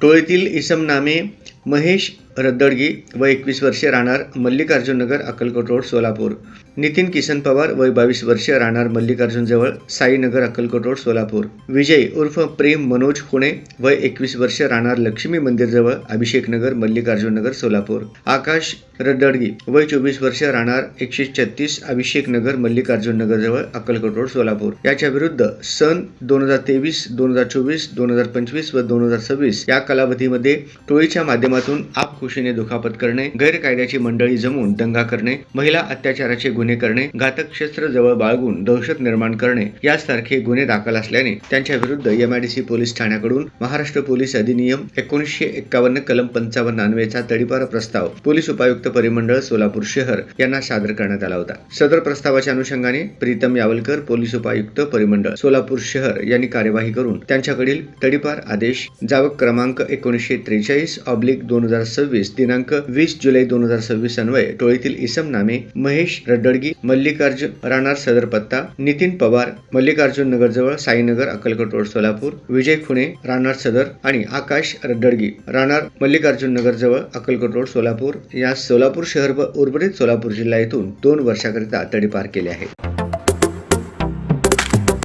टोळीतील इसम नामे महेश रद्दडगी वय 21 वर्षे राहणार मल्लिकार्जुन नगर अक्कलकोट रोड सोलापूर. नितीन किसन पवार वय 22 वर्षे राहणार मल्लिकार्जुन जवळ साईनगर अक्कलकोट रोड सोलापूर. विजय उर्फ प्रेम मनोज खुणे वय 21 वर्षे राहणार लक्ष्मी मंदिर जवळ अभिषेक नगर मल्लिकार्जुन नगर सोलापूर. आकाश रद्दडगी वय 24 वर्षे राहणार 136 अभिषेक नगर मल्लिकार्जुन नगर जवळ अक्कलकोट रोड सोलापूर. याच्या विरुद्ध सन 2023, 2024, 2025 व 2026 या कालावधीमध्ये टोळीच्या माध्यमातून आपखुशीने दुखापत करणे, गैरकायद्याची मंडळी जमवून दंगा करणे, महिला अत्याचाराचे गुन्हे करणे, घातक शस्त्र जवळ बाळगून दहशत निर्माण करणे यासारखे गुन्हे दाखल असल्याने त्यांच्या विरुद्ध MIDC पोलीस ठाण्याकडून महाराष्ट्र पोलीस अधिनियम 1951 कलम 55 अन्वयेचा तडीपार प्रस्ताव पोलीस उपायुक्त परिमंडळ सोलापूर शहर यांना सादर करण्यात आला होता. सदर प्रस्तावाच्या अनुषंगाने प्रीतम यावलकर पोलीस उपायुक्त परिमंडळ सोलापूर शहर यांनी कार्यवाही करून त्यांच्याकडील तडीपार आदेश जावक क्रमांक 1943/2026 दिनांक 20 जुलै 2026 अन्वये टोळीतील इसम नामे महेश रद्दडगी मल्लिकार्जुन राहणार सदर पत्ता नितीन पवार मल्लिकार्जुन नगर जवळ साईनगर अक्कलकोट रोड सोलापूर, विजय खुणे राहणार सदर आणि आकाश रद्दडगी राहणार मल्लिकार्जुन नगर जवळ अक्कलकोट रोड सोलापूर या सोलापूर शहर व उर्वरित सोलापूर जिल्हा येथून 2 वर्षाकरिता तडीपार केले आहे.